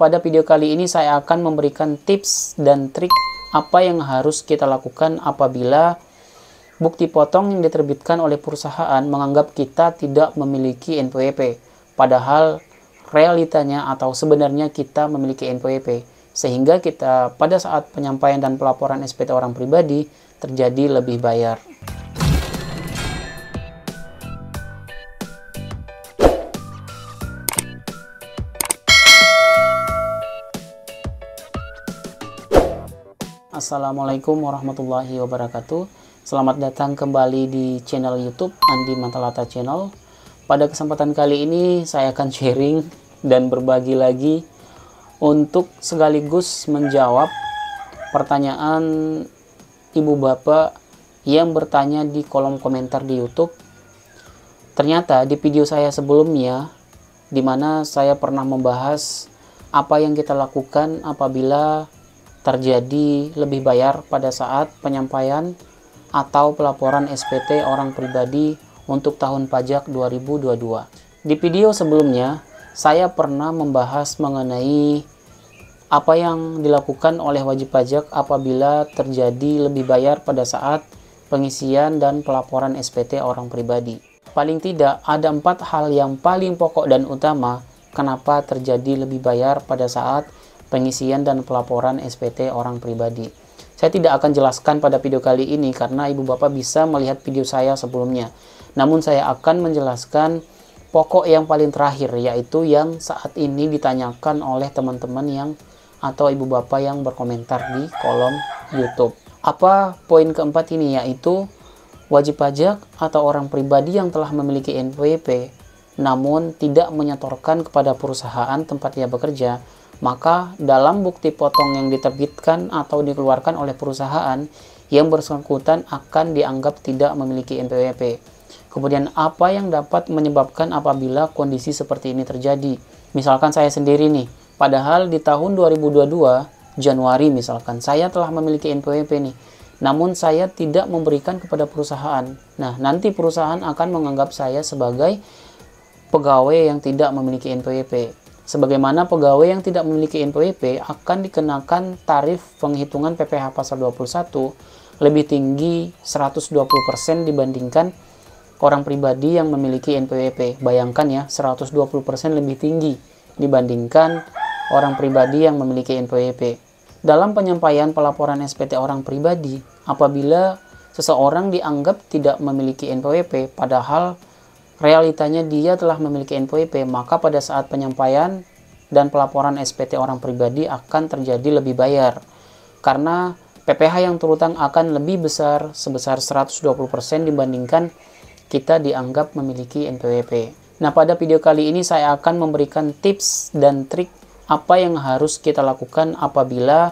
pada video kali ini saya akan memberikan tips dan trik apa yang harus kita lakukan apabila bukti potong yang diterbitkan oleh perusahaan menganggap kita tidak memiliki NPWP, padahal realitanya atau sebenarnya kita memiliki NPWP, sehingga kita pada saat penyampaian dan pelaporan SPT orang pribadi terjadi lebih bayar. Assalamualaikum warahmatullahi wabarakatuh. Selamat datang kembali di channel YouTube Andi Mantalata Channel. Pada kesempatan kali ini saya akan sharing dan berbagi lagi untuk sekaligus menjawab pertanyaan ibu bapak yang bertanya di kolom komentar di YouTube. Ternyata di video saya sebelumnya, di mana saya pernah membahas apa yang kita lakukan apabila terjadi lebih bayar pada saat penyampaian atau pelaporan SPT orang pribadi untuk tahun pajak 2022. Di video sebelumnya, saya pernah membahas mengenai apa yang dilakukan oleh wajib pajak apabila terjadi lebih bayar pada saat pengisian dan pelaporan SPT orang pribadi. Paling tidak, ada 4 hal yang paling pokok dan utama kenapa terjadi lebih bayar pada saat pengisian dan pelaporan SPT orang pribadi. Saya tidak akan jelaskan pada video kali ini karena ibu bapak bisa melihat video saya sebelumnya. Namun saya akan menjelaskan pokok yang paling terakhir, yaitu yang saat ini ditanyakan oleh teman-teman yang atau ibu bapak yang berkomentar di kolom YouTube. Apa poin keempat ini? Yaitu wajib pajak atau orang pribadi yang telah memiliki NPWP namun tidak menyetorkan kepada perusahaan tempat dia bekerja, maka dalam bukti potong yang diterbitkan atau dikeluarkan oleh perusahaan yang bersangkutan akan dianggap tidak memiliki NPWP. Kemudian apa yang dapat menyebabkan apabila kondisi seperti ini terjadi? Misalkan saya sendiri nih, padahal di tahun 2022 Januari misalkan saya telah memiliki NPWP nih, namun saya tidak memberikan kepada perusahaan. Nah, nanti perusahaan akan menganggap saya sebagai pegawai yang tidak memiliki NPWP. Sebagaimana pegawai yang tidak memiliki NPWP akan dikenakan tarif penghitungan PPh pasal 21 lebih tinggi 120% dibandingkan orang pribadi yang memiliki NPWP. Bayangkan ya, 120% lebih tinggi dibandingkan orang pribadi yang memiliki NPWP. Dalam penyampaian pelaporan SPT orang pribadi, apabila seseorang dianggap tidak memiliki NPWP padahal realitanya dia telah memiliki NPWP, maka pada saat penyampaian dan pelaporan SPT orang pribadi akan terjadi lebih bayar. Karena PPh yang terutang akan lebih besar sebesar 120% dibandingkan kita dianggap memiliki NPWP. Nah, pada video kali ini saya akan memberikan tips dan trik apa yang harus kita lakukan apabila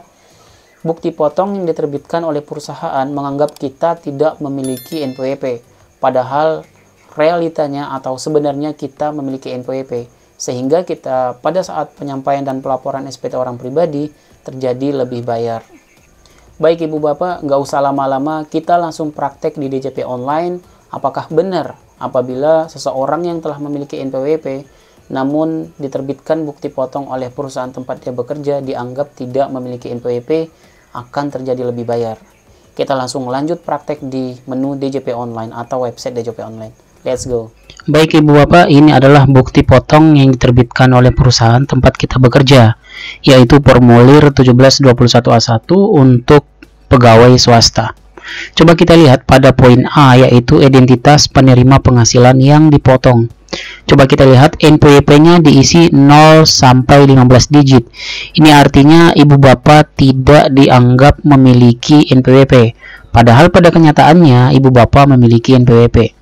bukti potong yang diterbitkan oleh perusahaan menganggap kita tidak memiliki NPWP, padahal realitanya atau sebenarnya kita memiliki NPWP, sehingga kita pada saat penyampaian dan pelaporan SPT orang pribadi terjadi lebih bayar. Baik ibu bapak, nggak usah lama-lama, kita langsung praktek di DJP online. Apakah benar apabila seseorang yang telah memiliki NPWP namun diterbitkan bukti potong oleh perusahaan tempat dia bekerja dianggap tidak memiliki NPWP akan terjadi lebih bayar? Kita langsung lanjut praktek di menu DJP online atau website DJP online. Let's go. Baik ibu bapak, ini adalah bukti potong yang diterbitkan oleh perusahaan tempat kita bekerja, yaitu formulir 1721A1 untuk pegawai swasta. Coba kita lihat pada poin A, yaitu identitas penerima penghasilan yang dipotong. Coba kita lihat NPWP-nya diisi 0 sampai 15 digit. Ini artinya ibu bapak tidak dianggap memiliki NPWP, padahal pada kenyataannya ibu bapak memiliki NPWP.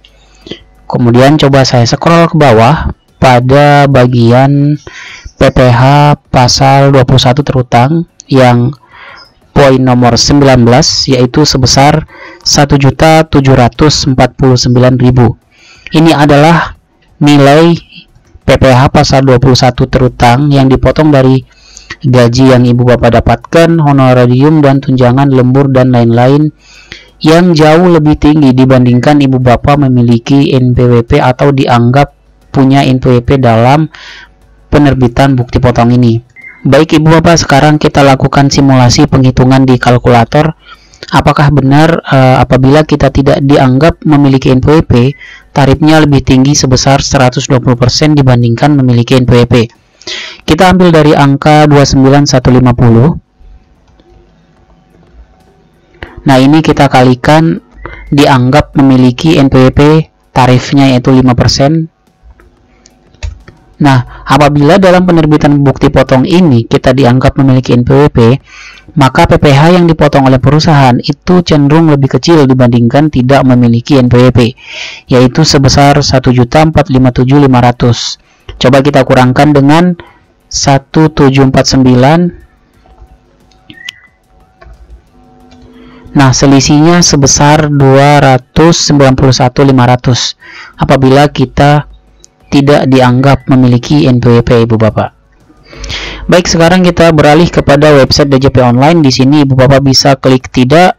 Kemudian coba saya scroll ke bawah pada bagian PPh pasal 21 terutang yang poin nomor 19, yaitu sebesar 1.749.000. Ini adalah nilai PPh pasal 21 terutang yang dipotong dari gaji yang ibu bapak dapatkan, honorarium dan tunjangan lembur dan lain-lain, yang jauh lebih tinggi dibandingkan ibu bapak memiliki NPWP atau dianggap punya NPWP dalam penerbitan bukti potong ini. Baik Ibu Bapak, sekarang kita lakukan simulasi penghitungan di kalkulator. Apakah benar apabila kita tidak dianggap memiliki NPWP, tarifnya lebih tinggi sebesar 120% dibandingkan memiliki NPWP? Kita ambil dari angka 29150. Nah, ini kita kalikan dianggap memiliki NPWP, tarifnya yaitu 5%. Nah, apabila dalam penerbitan bukti potong ini kita dianggap memiliki NPWP, maka PPh yang dipotong oleh perusahaan itu cenderung lebih kecil dibandingkan tidak memiliki NPWP, yaitu sebesar 1.457.500. Coba kita kurangkan dengan 1.749. Nah, selisihnya sebesar 291.500 apabila kita tidak dianggap memiliki NPWP Ibu Bapak. Baik, sekarang kita beralih kepada website DJP online. Di sini Ibu Bapak bisa klik tidak,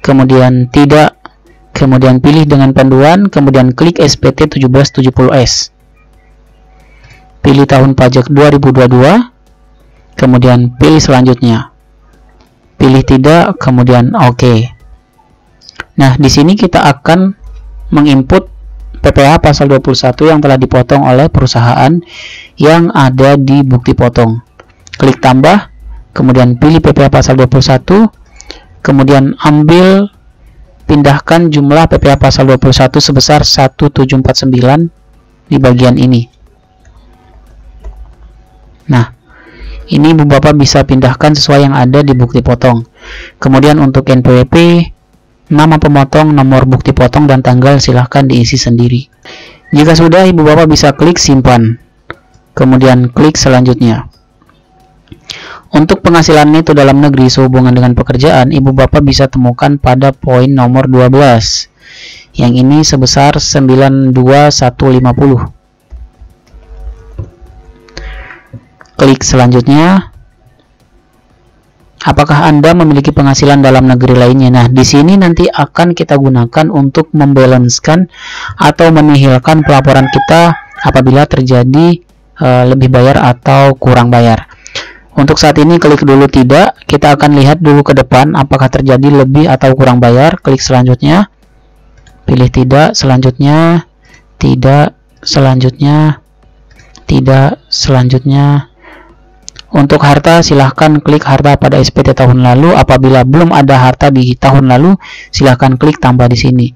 kemudian tidak, kemudian pilih dengan panduan, kemudian klik SPT 1770S. Pilih tahun pajak 2022, kemudian pilih selanjutnya. Pilih tidak, kemudian oke. Nah, di sini kita akan menginput PPh pasal 21 yang telah dipotong oleh perusahaan yang ada di bukti potong. Klik tambah, kemudian pilih PPh pasal 21, kemudian pindahkan jumlah PPh pasal 21 sebesar 1.749 di bagian ini. Nah, ini Ibu Bapak bisa pindahkan sesuai yang ada di bukti potong. Kemudian untuk NPWP, nama pemotong, nomor bukti potong, dan tanggal silahkan diisi sendiri. Jika sudah, Ibu Bapak bisa klik simpan, kemudian klik selanjutnya. Untuk penghasilan neto dalam negeri sehubungan dengan pekerjaan, Ibu Bapak bisa temukan pada poin nomor 12, yang ini sebesar 92150. Klik selanjutnya. Apakah Anda memiliki penghasilan dalam negeri lainnya? Nah, di sini nanti akan kita gunakan untuk membalanskan atau menihilkan pelaporan kita apabila terjadi lebih bayar atau kurang bayar. Untuk saat ini klik dulu tidak, kita akan lihat dulu ke depan apakah terjadi lebih atau kurang bayar. Klik selanjutnya, pilih tidak, selanjutnya, tidak, selanjutnya, tidak, selanjutnya. Untuk harta, silahkan klik harta pada SPT tahun lalu. Apabila belum ada harta di tahun lalu, silahkan klik tambah di sini.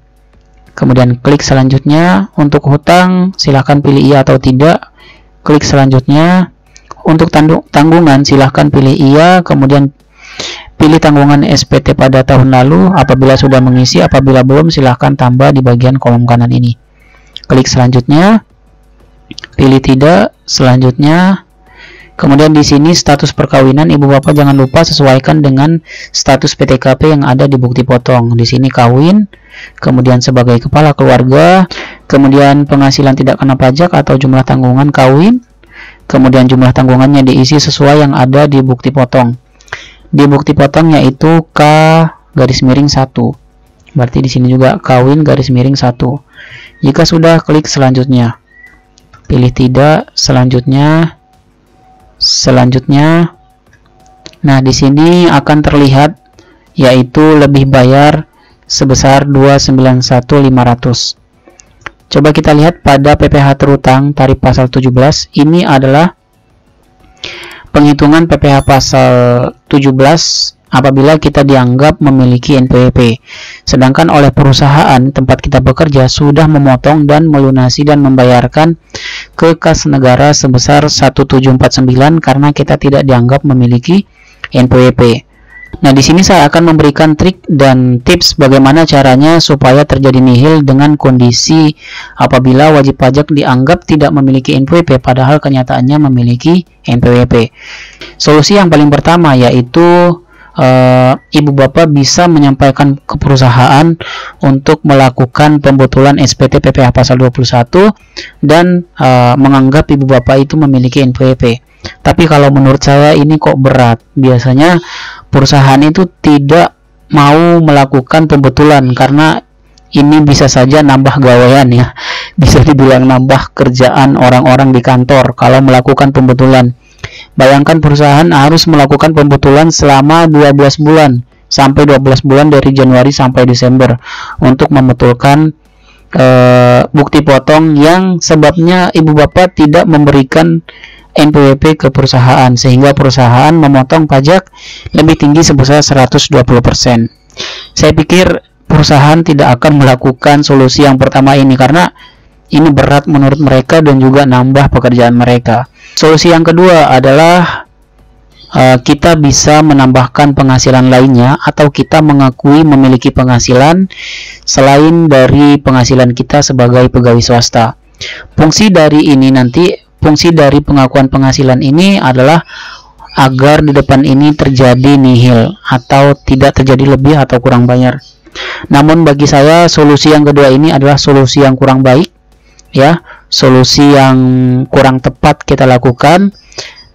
Kemudian klik selanjutnya. Untuk hutang, silahkan pilih iya atau tidak. Klik selanjutnya. Untuk tanggungan, silahkan pilih iya. Kemudian pilih tanggungan SPT pada tahun lalu. Apabila sudah mengisi, apabila belum, silahkan tambah di bagian kolom kanan ini. Klik selanjutnya. Pilih tidak. Selanjutnya. Kemudian di sini status perkawinan, Ibu Bapak jangan lupa sesuaikan dengan status PTKP yang ada di bukti potong. Di sini kawin, kemudian sebagai kepala keluarga, kemudian penghasilan tidak kena pajak atau jumlah tanggungan kawin, kemudian jumlah tanggungannya diisi sesuai yang ada di bukti potong. Di bukti potong yaitu K_1. Berarti di sini juga kawin_1. Jika sudah, klik selanjutnya. Pilih tidak, selanjutnya. Selanjutnya, nah di sini akan terlihat yaitu lebih bayar sebesar 291.500. Coba kita lihat pada PPh terutang tarif pasal 17. Ini adalah penghitungan PPh pasal 17 apabila kita dianggap memiliki NPWP. Sedangkan oleh perusahaan tempat kita bekerja sudah memotong dan melunasi dan membayarkan ke kas negara sebesar 1.749 karena kita tidak dianggap memiliki NPWP. Nah, di sini saya akan memberikan trik dan tips bagaimana caranya supaya terjadi nihil dengan kondisi apabila wajib pajak dianggap tidak memiliki NPWP padahal kenyataannya memiliki NPWP. Solusi yang paling pertama yaitu Ibu Bapak bisa menyampaikan ke perusahaan untuk melakukan pembetulan SPT PPh pasal 21 dan menganggap Ibu Bapak itu memiliki NPWP. Tapi kalau menurut saya ini kok berat. Biasanya perusahaan itu tidak mau melakukan pembetulan karena ini bisa saja nambah gawean ya, bisa dibilang nambah kerjaan orang-orang di kantor kalau melakukan pembetulan. Bayangkan perusahaan harus melakukan pembetulan selama 12 bulan sampai 12 bulan dari Januari sampai Desember untuk membetulkan bukti potong yang sebabnya ibu bapak tidak memberikan NPWP ke perusahaan, sehingga perusahaan memotong pajak lebih tinggi sebesar 120%. Saya pikir perusahaan tidak akan melakukan solusi yang pertama ini karena ini berat menurut mereka dan juga nambah pekerjaan mereka. Solusi yang kedua adalah kita bisa menambahkan penghasilan lainnya atau kita mengakui memiliki penghasilan selain dari penghasilan kita sebagai pegawai swasta. Fungsi dari pengakuan penghasilan ini adalah agar di depan ini terjadi nihil atau tidak terjadi lebih atau kurang bayar. Namun bagi saya solusi yang kedua ini adalah solusi yang kurang baik ya, solusi yang kurang tepat kita lakukan.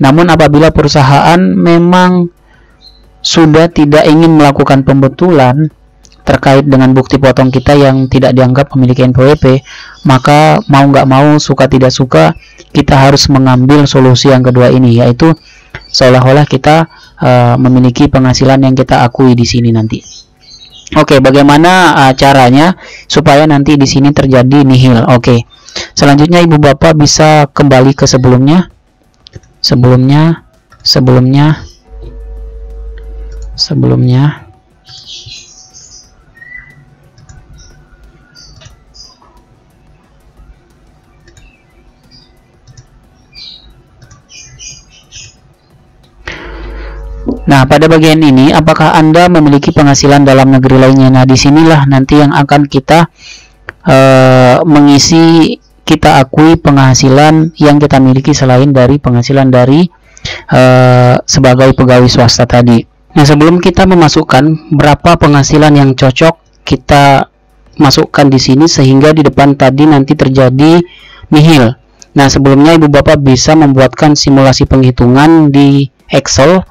Namun apabila perusahaan memang sudah tidak ingin melakukan pembetulan terkait dengan bukti potong kita yang tidak dianggap memiliki NPWP, maka mau nggak mau, suka tidak suka, kita harus mengambil solusi yang kedua ini, yaitu seolah-olah kita memiliki penghasilan yang kita akui di sini nanti. Oke, bagaimana caranya supaya nanti di sini terjadi nihil? Oke, selanjutnya ibu bapak bisa kembali ke sebelumnya. Nah, pada bagian ini, apakah Anda memiliki penghasilan dalam negeri lainnya? Nah, disinilah nanti yang akan kita mengisi, kita akui penghasilan yang kita miliki selain dari penghasilan dari sebagai pegawai swasta tadi. Nah, sebelum kita memasukkan berapa penghasilan yang cocok, kita masukkan di sini sehingga di depan tadi nanti terjadi nihil. Nah, sebelumnya ibu bapak bisa membuatkan simulasi penghitungan di Excel.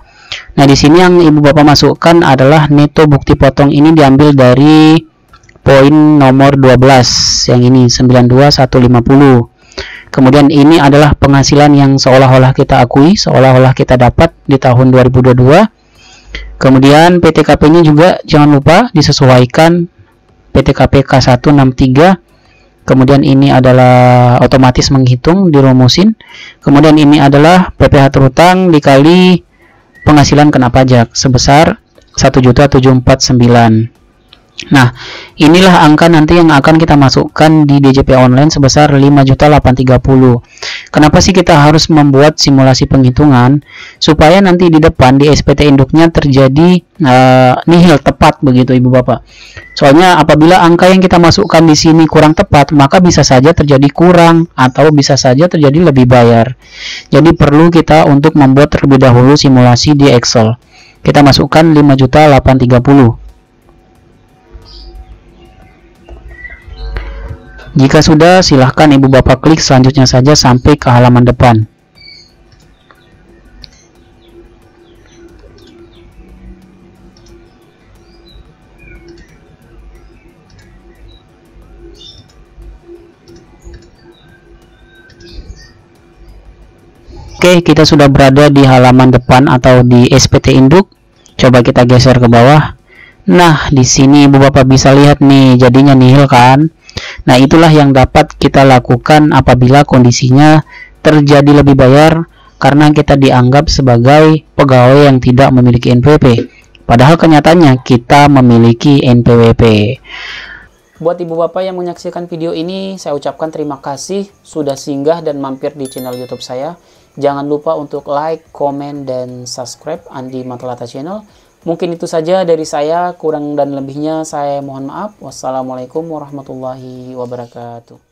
Nah, di sini yang ibu bapak masukkan adalah neto bukti potong ini diambil dari poin nomor 12 yang ini 92150. Kemudian ini adalah penghasilan yang seolah-olah kita akui, seolah-olah kita dapat di tahun 2022. Kemudian PTKP-nya juga jangan lupa disesuaikan PTKP K163. Kemudian ini adalah otomatis menghitung, dirumusin. Kemudian ini adalah PPh terhutang dikali penghasilan kena pajak sebesar 1.749. Nah, inilah angka nanti yang akan kita masukkan di DJP online sebesar 5.830. Kenapa sih kita harus membuat simulasi penghitungan? Supaya nanti di depan di SPT induknya terjadi nihil tepat begitu ibu bapak. Soalnya apabila angka yang kita masukkan di sini kurang tepat, maka bisa saja terjadi kurang atau bisa saja terjadi lebih bayar. Jadi perlu kita untuk membuat terlebih dahulu simulasi di Excel. Kita masukkan 5.830. Jika sudah, silahkan ibu bapak klik selanjutnya saja sampai ke halaman depan. Oke, kita sudah berada di halaman depan atau di SPT induk. Coba kita geser ke bawah. Nah, di sini ibu bapak bisa lihat nih, jadinya nihil kan? Nah, itulah yang dapat kita lakukan apabila kondisinya terjadi lebih bayar karena kita dianggap sebagai pegawai yang tidak memiliki NPWP. Padahal kenyataannya kita memiliki NPWP. Buat ibu bapak yang menyaksikan video ini, saya ucapkan terima kasih sudah singgah dan mampir di channel YouTube saya. Jangan lupa untuk like, komen, dan subscribe Andi Mantalata Channel. Mungkin itu saja dari saya, kurang dan lebihnya saya mohon maaf. Wassalamualaikum warahmatullahi wabarakatuh.